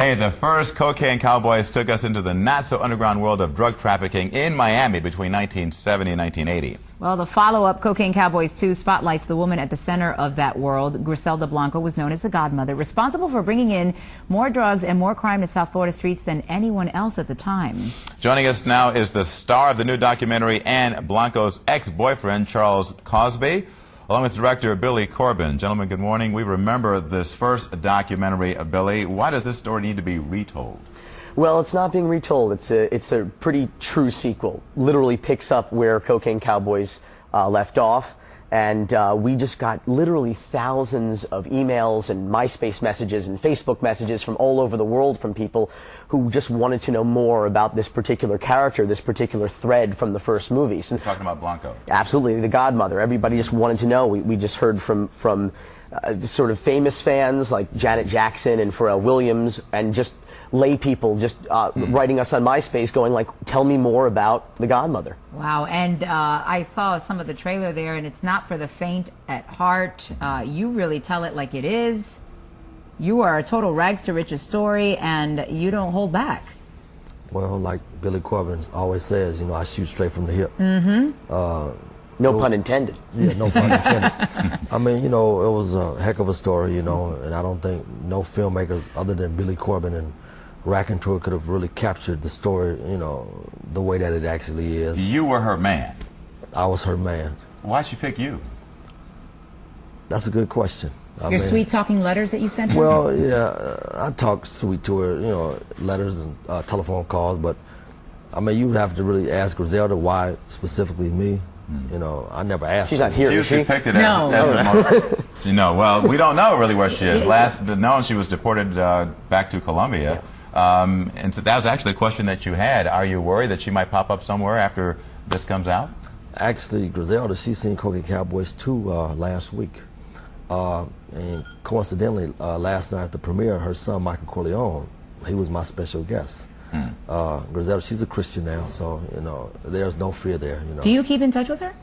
Hey, the first cocaine cowboys took us into the not-so-underground world of drug trafficking in Miami between 1970 and 1980. Well, the follow-up, Cocaine Cowboys 2, spotlights the woman at the center of that world. Griselda Blanco was known as the godmother, responsible for bringing in more drugs and more crime to South Florida streets than anyone else at the time. Joining us now is the star of the new documentary and Blanco's ex-boyfriend, Charles Cosby, along with director Billy Corbin. Gentlemen, good morning. We remember this first documentary, Billy. Why does this story need to be retold? Well, it's not being retold. It's a pretty true sequel. Literally picks up where Cocaine Cowboys left off. And we just got literally thousands of emails and MySpace messages and Facebook messages from all over the world from people who just wanted to know more about this particular character, this particular thread from the first movie. So, you're talking about Blanco. Absolutely, the godmother. Everybody just wanted to know. We just heard from sort of famous fans like Janet Jackson and Pharrell Williams, and just lay people just writing us on MySpace going like, tell me more about the godmother. Wow, and I saw some of the trailer there, and it's not for the faint at heart. You really tell it like it is. You are a total rags to riches story, and you don't hold back. Well, like Billy Corbin always says, you know, I shoot straight from the hip. No pun intended. Yeah, no pun intended. I mean, you know, it was a heck of a story, you know, and I don't think no filmmakers other than Billy Corbin and Raconteur could have really captured the story, you know, the way that it actually is. You were her man. I was her man. Why'd she pick you? That's a good question. Your sweet-talking letters that you sent her? Well, yeah, I talk sweet to her, you know, letters and telephone calls, but, I mean, you would have to really ask Griselda why specifically me. You know, I never asked her. She's not She here, was depicted as the most, you know, well, we don't know really where she is. Known she was deported back to Colombia. And so that was actually a question that you had. Are you worried that she might pop up somewhere after this comes out? Actually, Griselda, she's seen Cocaine Cowboys 2 last week. And coincidentally, last night at the premiere, her son, Michael Corleone, he was my special guest. Griselda, she's a Christian now, so, you know, there's no fear there, you know. Do you keep in touch with her?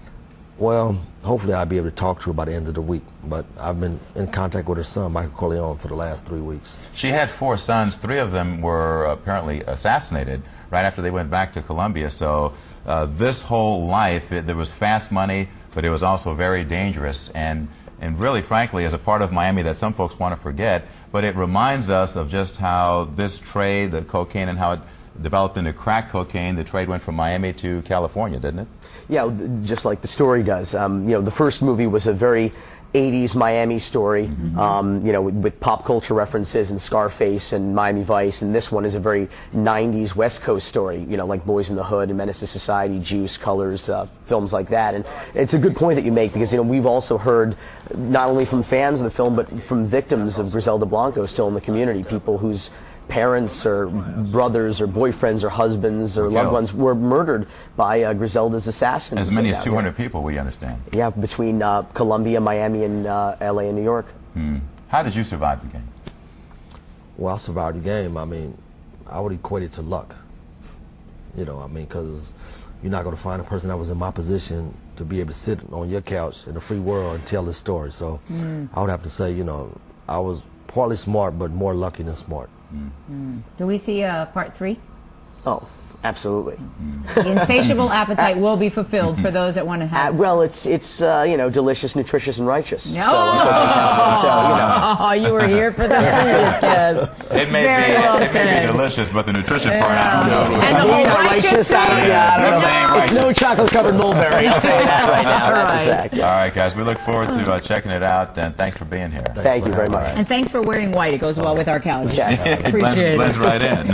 Well, hopefully I'll be able to talk to her by the end of the week, but I've been in contact with her son, Michael Corleone, for the last 3 weeks. She had 4 sons. 3 of them were apparently assassinated right after they went back to Colombia. So this whole life, there was fast money, but it was also very dangerous. And really, frankly, as a part of Miami that some folks want to forget, but it reminds us of just how this trade, the cocaine, and how it developed into crack cocaine. The trade went from Miami to California, didn't it? Yeah, just like the story does. You know, the first movie was a very 80s Miami story, you know, with pop culture references and Scarface and Miami Vice, and this one is a very 90s West Coast story, you know, like Boys in the Hood and Menace to Society, Juice, Colors, films like that. And it's a good point that you make, because, you know, we've also heard not only from fans of the film, but from victims of Griselda Blanco still in the community, people whose parents or brothers or boyfriends or husbands or loved ones were murdered by Griselda's assassins. As many as 200 people, we understand. Yeah, between Colombia, Miami, and LA and New York. How did you survive the game? Well, I survived the game. I mean, I would equate it to luck. You know, I mean, because you're not going to find a person that was in my position to be able to sit on your couch in a free world and tell this story. So I would have to say, you know, I was partly smart, but more lucky than smart. Do we see part 3? Oh, absolutely. The insatiable appetite will be fulfilled for those that want to have. Well, it's you know, delicious, nutritious, and righteous. No. So, you know. Oh, you were here for the previous It may be delicious, but the nutrition part, I don't know. And the whole righteous It's no chocolate-covered mulberry. I'll tell you that right now. That's a fact. All right, guys, we look forward to checking it out, and thanks for being here. Thank you very much. And thanks for wearing white. It goes well with our couch. Yeah. It blends right in.